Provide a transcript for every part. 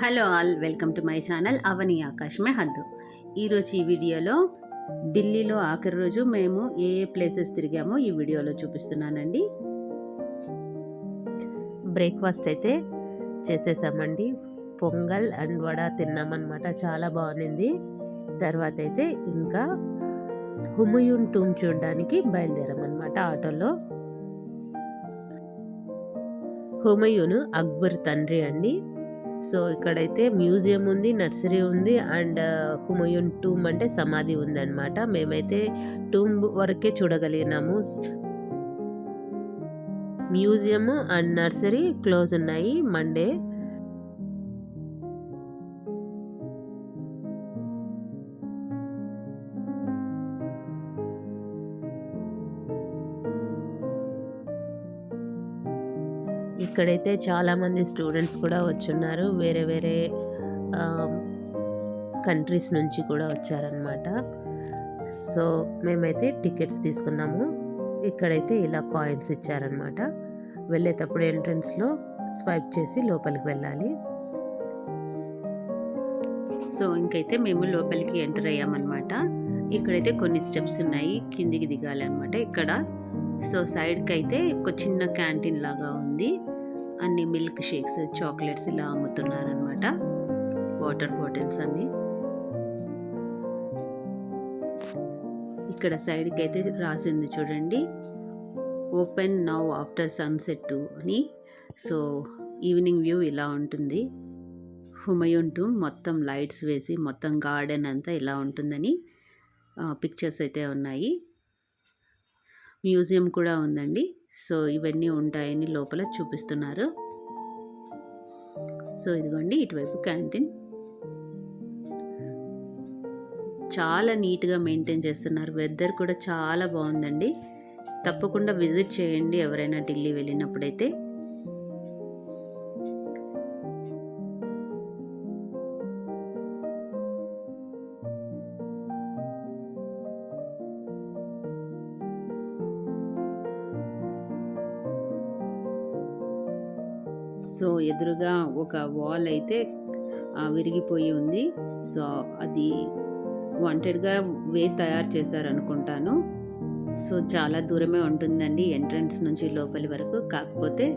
Hello all, welcome to my channel అవని ఆకాశ్ మే హద్దు. ఈరోజు ఈ వీడియోలో ఢిల్లీలో ఆఖరి రోజు మేము ఏ ప్లేసెస్ తిరిగామో ఈ వీడియోలో చూపిస్తున్నానండి. బ్రేక్ఫాస్ట్ అయితే చేసేసామండి. పొంగల్ అండ్ వడ తిన్నామన్నమాట. చాలా బాగుంది. తర్వాత అయితే ఇంకా హుమయూన్ టూమ్ చూడడానికి బయలుదేరామన్నమాట ఆటోలో. హుమయూన్ అక్బర్ తండ్రి అండి. సో ఇక్కడైతే మ్యూజియం ఉంది, నర్సరీ ఉంది అండ్ హుమయూన్ టూమ్ అంటే సమాధి ఉందన్నమాట. మేమైతే టూమ్ వరకే చూడగలిగినాము. మ్యూజియం అండ్ నర్సరీ క్లోజ్ ఉన్నాయి మండే. ఇక్కడైతే చాలామంది స్టూడెంట్స్ కూడా వచ్చున్నారు. వేరే వేరే కంట్రీస్ నుంచి కూడా వచ్చారనమాట. సో మేమైతే టికెట్స్ తీసుకున్నాము. ఇక్కడైతే ఇలా కాయిన్స్ ఇచ్చారనమాట. వెళ్ళేటప్పుడు ఎంట్రన్స్లో స్వైప్ చేసి లోపలికి వెళ్ళాలి. సో ఇంకైతే మేము లోపలికి ఎంటర్ అయ్యామన్నమాట. ఇక్కడైతే కొన్ని స్టెప్స్ ఉన్నాయి, కిందికి దిగాలన్నమాట ఇక్కడ. సో సైడ్కి అయితే ఒక చిన్న క్యాంటీన్ లాగా ఉంది. అన్ని మిల్క్ షేక్స్, చాక్లెట్స్ ఇలా అమ్ముతున్నారనమాట. వాటర్ బాటిల్స్ అన్ని. ఇక్కడ సైడ్కి అయితే రాసింది చూడండి, ఓపెన్ నౌ ఆఫ్టర్ సన్సెట్ అని. సో ఈవినింగ్ వ్యూ ఇలా ఉంటుంది. హుమయూన్ టూమ్ మొత్తం లైట్స్ వేసి మొత్తం గార్డెన్ అంతా ఇలా ఉంటుందని పిక్చర్స్ అయితే ఉన్నాయి. మ్యూజియం కూడా ఉందండి. సో ఇవన్నీ ఉంటాయని లోపల చూపిస్తున్నారు. సో ఇదిగోండి ఇటువైపు క్యాంటీన్. చాలా నీట్గా మెయింటైన్ చేస్తున్నారు. వెదర్ కూడా చాలా బాగుందండి. తప్పకుండా విజిట్ చేయండి ఎవరైనా ఢిల్లీ వెళ్ళినప్పుడైతే. సో ఎదురుగా ఒక వాల్ అయితే విరిగిపోయి ఉంది. సో అది వాంటెడ్గా తయారు చేశారనుకుంటాను. సో చాలా దూరమే ఉంటుందండి ఎంట్రన్స్ నుంచి లోపలి వరకు. కాకపోతే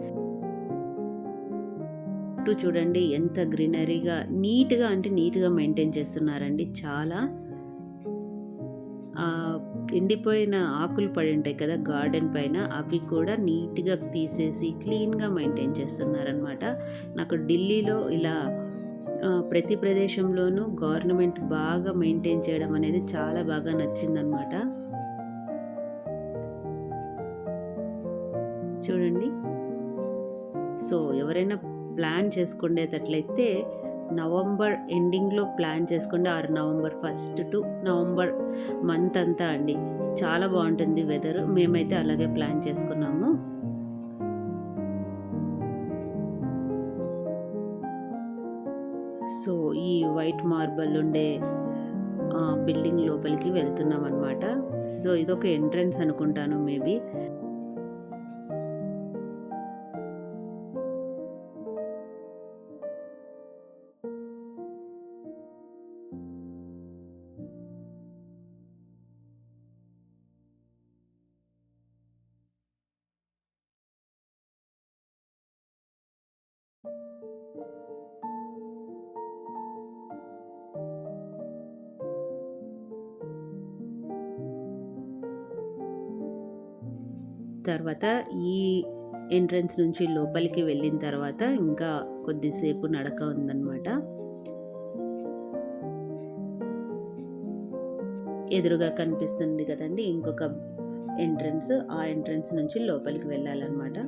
చూడండి ఎంత గ్రీనరీగా నీట్గా మెయింటైన్ చేస్తున్నారండి. చాలా ఎండిపోయిన ఆకులు పడి ఉంటాయి కదా గార్డెన్ పైన, అవి కూడా నీట్గా తీసేసి క్లీన్గా మెయింటైన్ చేస్తున్నారనమాట. నాకు ఢిల్లీలో ఇలా ప్రతి ప్రదేశంలోనూ గవర్నమెంట్ బాగా మెయింటైన్ చేయడం అనేది చాలా బాగా నచ్చిందనమాట. చూడండి. సో ఎవరైనా ప్లాన్ చేసుకునేటట్లయితే నవంబర్ ఎండింగ్లో ప్లాన్ చేసుకోండి, or November 1 to November month అంతా అండి. చాలా బాగుంటుంది వెదర్. మేమైతే అలాగే ప్లాన్ చేసుకున్నాము. సో ఈ వైట్ మార్బల్ ఉండే బిల్డింగ్ లోపలికి వెళ్తున్నాం అనమాట. సో ఇదొక ఎంట్రన్స్ అనుకుంటాను మేబీ. తర్వాత ఈ ఎంట్రన్స్ నుంచి లోపలికి వెళ్ళిన తర్వాత ఇంకా కొద్దిసేపు నడక ఉందన్నమాట. ఎదురుగా కనిపిస్తుంది కదండి ఇంకొక ఎంట్రన్స్. ఆ ఎంట్రన్స్ నుంచి లోపలికి వెళ్ళాలన్నమాట.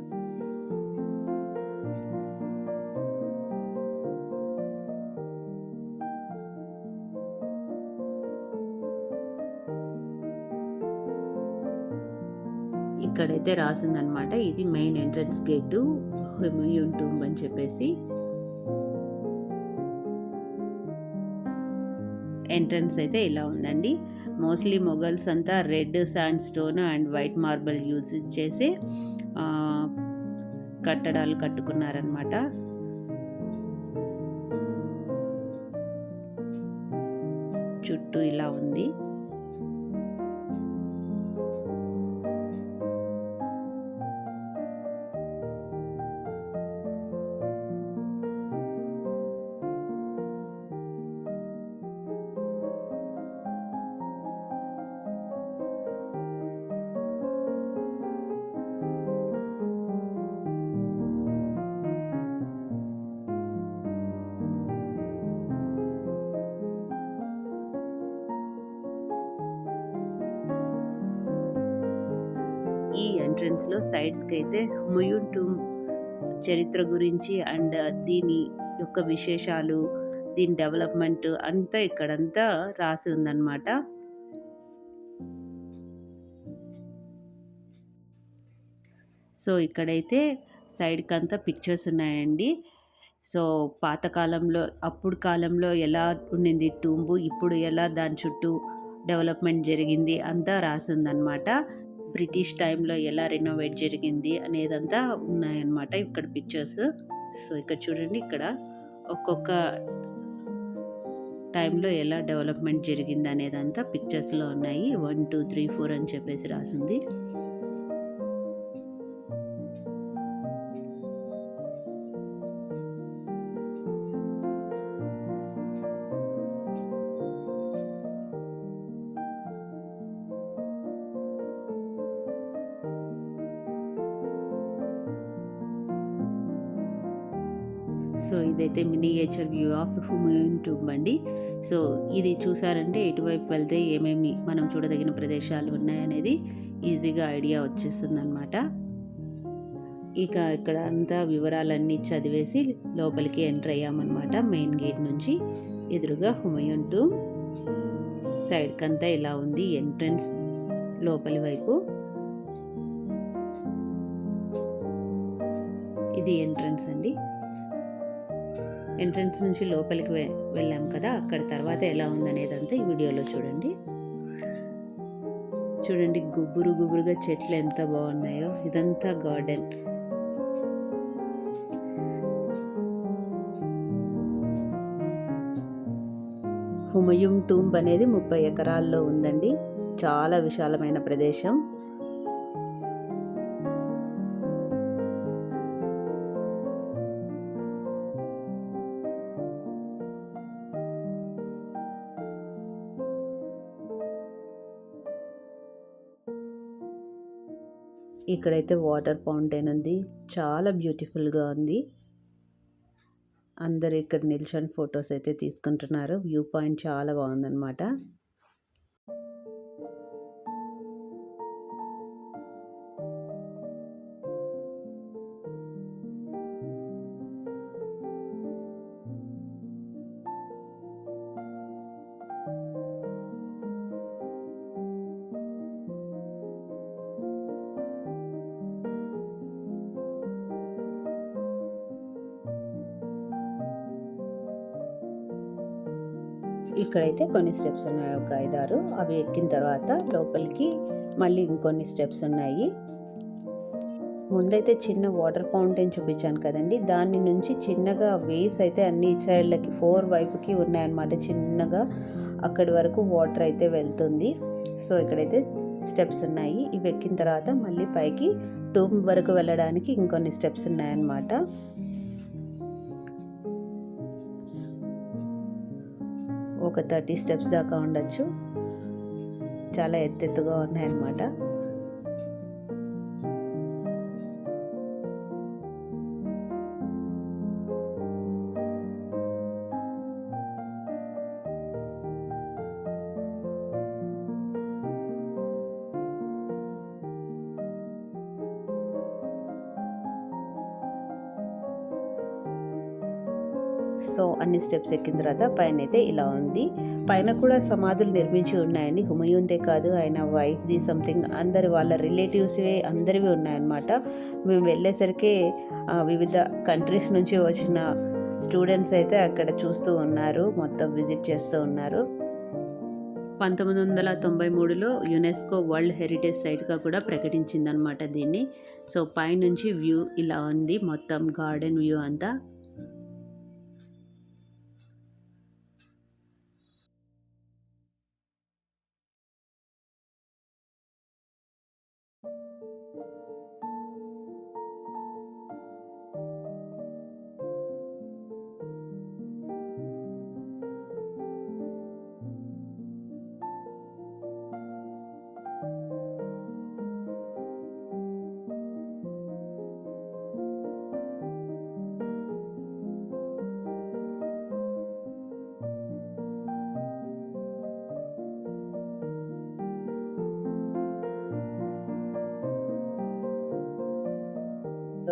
ఇక్కడైతే రాసిందనమాట, ఇది main entrance gate Humayun tomb అని చెప్పేసి. ఎంట్రన్స్ అయితే ఇలా ఉందండి. మోస్ట్లీ మొఘల్స్ అంతా red sand stone and white marble use చేసి కట్టడాలు కట్టుకున్నారనమాట. చుట్టూ ఇలా ఉంది. ఈ ఎంట్రన్స్‌లో సైడ్స్‌కైతే హుమయూన్ టూంబ్ చరిత్ర గురించి అండ్ దీని యొక్క విశేషాలు, దీని డెవలప్‌మెంట్ అంతా ఇక్కడంతా రాసి ఉందన్నమాట. సో, ఇక్కడైతే సైడ్‌కంతా పిక్చర్స్ ఉన్నాయండి. సో, పాతకాలంలో అప్పుడు కాలంలో ఎలా ఉండింది టూంబు, ఇప్పుడు ఎలా దాని చుట్టూ డెవలప్‌మెంట్ జరిగింది అంతా రాసుందనమాట. బ్రిటిష్ టైంలో ఎలా రెనోవేట్ జరిగింది అనేదంతా ఉన్నాయన్నమాట ఇక్కడ పిక్చర్స్. సో, ఇక్కడ చూడండి, ఇక్కడ ఒక్కొక్క టైంలో ఎలా డెవలప్‌మెంట్ జరిగిందనేదంతా పిక్చర్స్‌లో ఉన్నాయి. 1, 2, 3, 4 అని చెప్పేసి రాసుంది. సో, ఇదైతే miniature view of Humayun tomb అండి. సో, ఇది చూసారంటే ఎటువైపు వెళ్తే ఏమేమి మనం చూడదగిన ప్రదేశాలు ఉన్నాయనేది ఈజీగా ఐడియా వచ్చేస్తుందనమాట. ఇక ఇక్కడ అంతా వివరాలన్నీ చదివేసి లోపలికి ఎంటర్ అయ్యామన్నమాట. మెయిన్ గేట్ నుంచి ఎదురుగా హుమయూన్ టూంబ్. సైడ్‌కంతా ఇలా ఉంది ఎంట్రన్స్ లోపలి వైపు. ఇది ఎంట్రన్స్ అండి. ఎంట్రన్స్ నుంచి లోపలికి వెళ్ళాం కదా, అక్కడ తర్వాత ఎలా ఉందనేదంతా ఈ వీడియోలో చూడండి. చూడండి, గుబురు గుబురుగా చెట్లు ఎంత బాగున్నాయో. ఇదంతా గార్డెన్. హుమయూన్ టూంబ్ అనేది 30 ఎకరాల్లో ఉందండి. చాలా విశాలమైన ప్రదేశం. ఇక్కడైతే వాటర్ ఫౌంటైన్ ఉంది. చాలా బ్యూటిఫుల్‌గా ఉంది. అందరూ ఇక్కడ నిల్చొని ఫోటోస్ అయితే తీసుకుంటున్నారు. వ్యూ పాయింట్ చాలా బాగుందన్నమాట. ఇక్కడైతే కొన్ని స్టెప్స్ ఉన్నాయి, ఒక 5, 6. అవి ఎక్కిన తర్వాత లోపలికి మళ్ళీ ఇంకొన్ని స్టెప్స్ ఉన్నాయి. ముందైతే చిన్న వాటర్ ఫౌంటైన్ చూపించాను కదండి, దాని నుంచి చిన్నగా వేస్ అయితే అన్ని సైడ్లకి 4 వైపుకి ఉన్నాయన్నమాట. చిన్నగా అక్కడి వరకు వాటర్ అయితే వెళ్తుంది. సో, ఇక్కడైతే స్టెప్స్ ఉన్నాయి. ఇవి ఎక్కిన తర్వాత మళ్ళీ పైకి టూంబ్ వరకు వెళ్ళడానికి ఇంకొన్ని స్టెప్స్ ఉన్నాయన్నమాట. ఒక 30 స్టెప్స్ దాకా ఉండొచ్చు. చాలా ఎత్తెత్తుగా ఉన్నాయన్నమాట. సో, అన్ని స్టెప్స్ ఎక్కిన తర్వాత పైన అయితే ఇలా ఉంది. పైన కూడా సమాధులు నిర్మించి ఉన్నాయండి. హుమయూన్‌దే కాదు, ఆయన వైఫ్‌ది సంథింగ్ అందరి వాళ్ళ రిలేటివ్స్‌వే అందరివి ఉన్నాయన్నమాట. మేము వెళ్ళేసరికి వివిధ కంట్రీస్ నుంచి వచ్చిన స్టూడెంట్స్ అయితే అక్కడ చూస్తూ ఉన్నారు. మొత్తం విజిట్ చేస్తూ ఉన్నారు. 1993లో యునెస్కో వరల్డ్ హెరిటేజ్ సైట్‌గా కూడా ప్రకటించిందనమాట దీన్ని. సో, పైనుంచి వ్యూ ఇలా ఉంది. మొత్తం గార్డెన్ వ్యూ అంతా.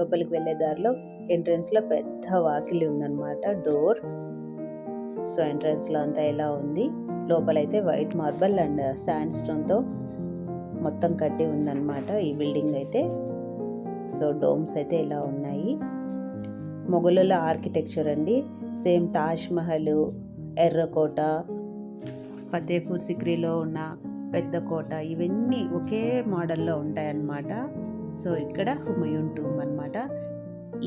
లోపలికి వెళ్ళే దారిలో ఎంట్రన్స్లో పెద్ద వాకిలి ఉందన్నమాట, డోర్. సో ఎంట్రన్స్లో అంతా ఎలా ఉంది, లోపలైతే వైట్ మార్బల్ అండ్ శాండ్ స్టోన్తో మొత్తం కట్టి ఉందన్నమాట ఈ బిల్డింగ్ అయితే. సో డోమ్స్ అయితే ఇలా ఉన్నాయి. మొఘలుల ఆర్కిటెక్చర్ అండి. సేమ్ తాజ్ మహల్, ఎర్రకోట, ఫతేపూర్ సిక్రీలో ఉన్న పెద్ద కోట, ఇవన్నీ ఒకే మోడల్లో ఉంటాయన్నమాట. సో ఇక్కడ హుమయూన్ టూంబ్ అన్నమాట.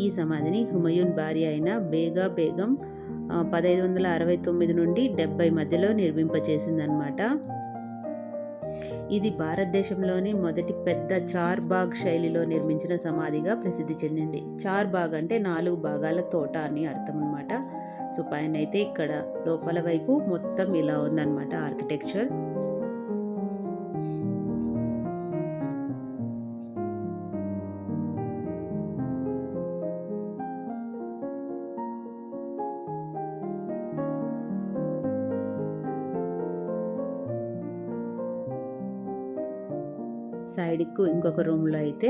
ఈ సమాధిని హుమయూన్ భార్య అయిన బేగం 1569 నుండి 70 మధ్యలో నిర్మింపచేసిందనమాట. ఇది భారతదేశంలోని మొదటి పెద్ద చార్బాగ్ శైలిలో నిర్మించిన సమాధిగా ప్రసిద్ధి చెందింది. చార్బాగ్ అంటే 4 భాగాల తోట అని అర్థం అనమాట. సో పైన అయితే ఇక్కడ లోపల వైపు మొత్తం ఇలా ఉందన్నమాట ఆర్కిటెక్చర్. సైడ్కు ఇంకొక రూమ్లో అయితే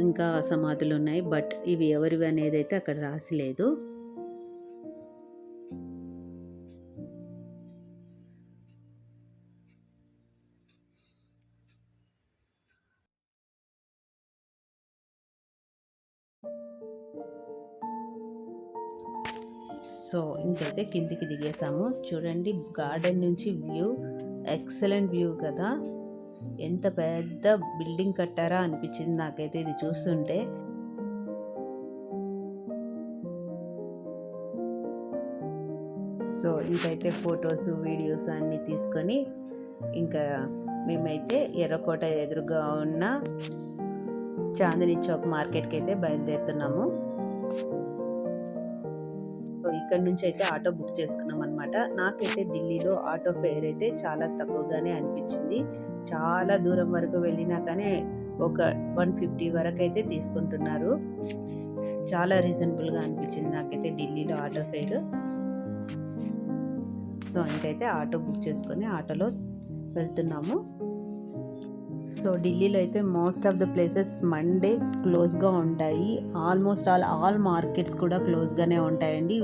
ఇంకా సమాధులు ఉన్నాయి, బట్ ఇవి ఎవరివి అనేది అయితే అక్కడ రాసి లేదు. సో ఇంకైతే కిందికి దిగేసాము. చూడండి గార్డెన్ నుంచి వ్యూ, ఎక్సలెంట్ వ్యూ కదా. ఎంత పెద్ద బిల్డింగ్ కట్టారా అనిపించింది నాకైతే ఇది చూస్తుంటే. సో ఇంకైతే ఫొటోస్, వీడియోస్ అన్నీ తీసుకొని ఇంకా మేమైతే ఎర్రకోట ఎదురుగా ఉన్న చాందినీ చౌక్ మార్కెట్కి అయితే బయలుదేరుతున్నాము. సో ఇక్కడ నుంచి అయితే ఆటో బుక్ చేసుకున్నాం అనమాట. నాకైతే ఢిల్లీలో ఆటో ఫేర్ అయితే చాలా తక్కువగానే అనిపించింది. చాలా దూరం వరకు వెళ్ళినా కానీ ఒక 150 వరకు అయితే తీసుకుంటున్నారు. చాలా రీజనబుల్గా అనిపించింది నాకైతే ఢిల్లీలో ఆటో ఫేర్. సో ఇంకైతే ఆటో బుక్ చేసుకొని ఆటోలో వెళ్తున్నాము. సో ఢిల్లీలో అయితే most of the places Monday క్లోజ్గా ఉంటాయి. ఆల్మోస్ట్ ఆల్ మార్కెట్స్ కూడా క్లోజ్గానే ఉంటాయండి.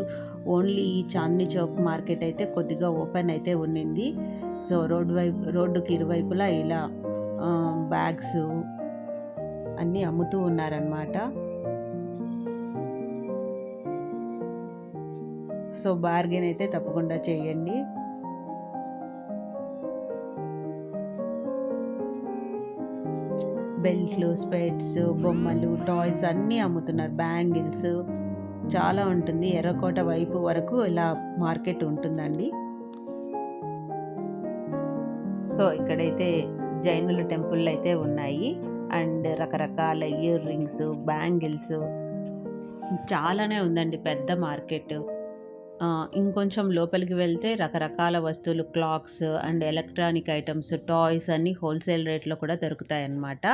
ఓన్లీ ఈ చాందినీ చౌక్ మార్కెట్ అయితే కొద్దిగా ఓపెన్ అయితే ఉన్నింది. సో రోడ్డుకి ఇరువైపులా ఇలా బ్యాగ్స్ అన్నీ అమ్ముతూ ఉన్నారనమాట. సో బార్గెన్ అయితే తప్పకుండా చేయండి. బెల్ట్లు, స్పెట్స్, బొమ్మలు, టాయ్స్ అన్నీ అమ్ముతున్నారు. బ్యాంగిల్స్ చాలా ఉంటుంది. ఎర్రకోట వైపు వరకు ఇలా మార్కెట్ ఉంటుందండి. సో ఇక్కడైతే జైనుల టెంపుల్ అయితే ఉన్నాయి అండ్ రకరకాల ఇయర్ రింగ్స్, బ్యాంగిల్స్ చాలానే ఉందండి పెద్ద మార్కెట్. ఇంకొంచెం లోపలికి వెళ్తే రకరకాల వస్తువులు, clocks and electronic items, toys అన్నీ హోల్సేల్ రేట్లో కూడా దొరుకుతాయి అన్నమాట.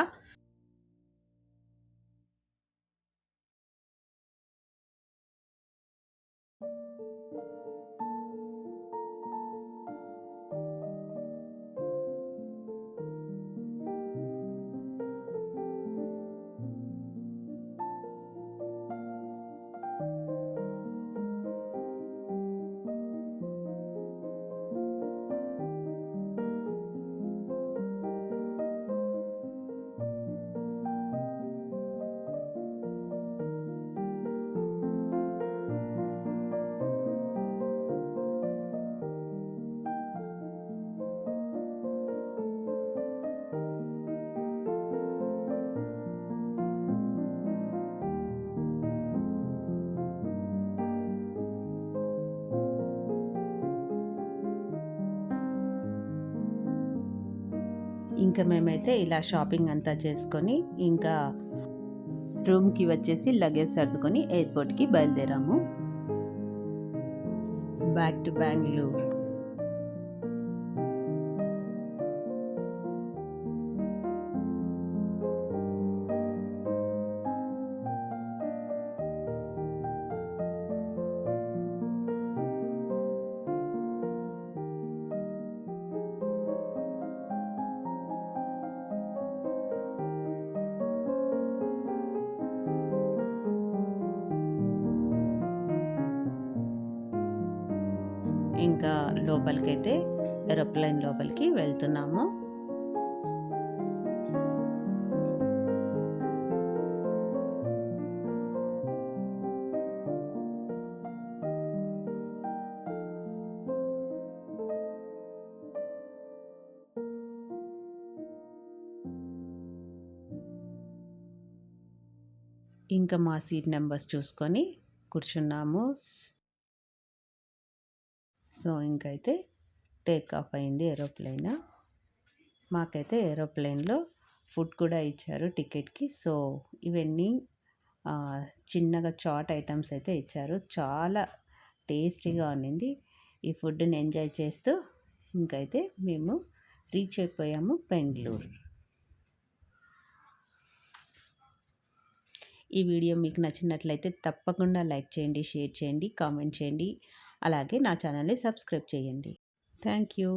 ఇంకా మేమైతే ఇలా షాపింగ్ అంతా చేసుకొని ఇంకా రూమ్కి వచ్చేసి లగేజ్ సర్దుకొని ఎయిర్పోర్ట్కి బయలుదేరాము. Back to Bengaluru. లోపలికైతే ఏరోప్లేన్ లోపలికి వెళ్తున్నాము. ఇంకా మా సీట్ నెంబర్స్ చూసుకొని కూర్చున్నాము. సో ఇంకైతే టేక్ ఆఫ్ అయింది ఏరోప్లేన్. మాకైతే ఏరోప్లేన్లో ఫుడ్ కూడా ఇచ్చారు టికెట్కి. సో ఇవన్నీ చిన్నగా చాట్ ఐటమ్స్ అయితే ఇచ్చారు. చాలా టేస్టీగా ఉండింది. ఈ ఫుడ్ని ఎంజాయ్ చేస్తూ ఇంకైతే మేము రీచ్ అయిపోయాము బెంగళూరు. ఈ వీడియో మీకు నచ్చినట్లయితే తప్పకుండా లైక్ చేయండి, షేర్ చేయండి, కామెంట్ చేయండి. అలాగే నా ఛానల్ని సబ్స్క్రైబ్ చేయండి. Thank you.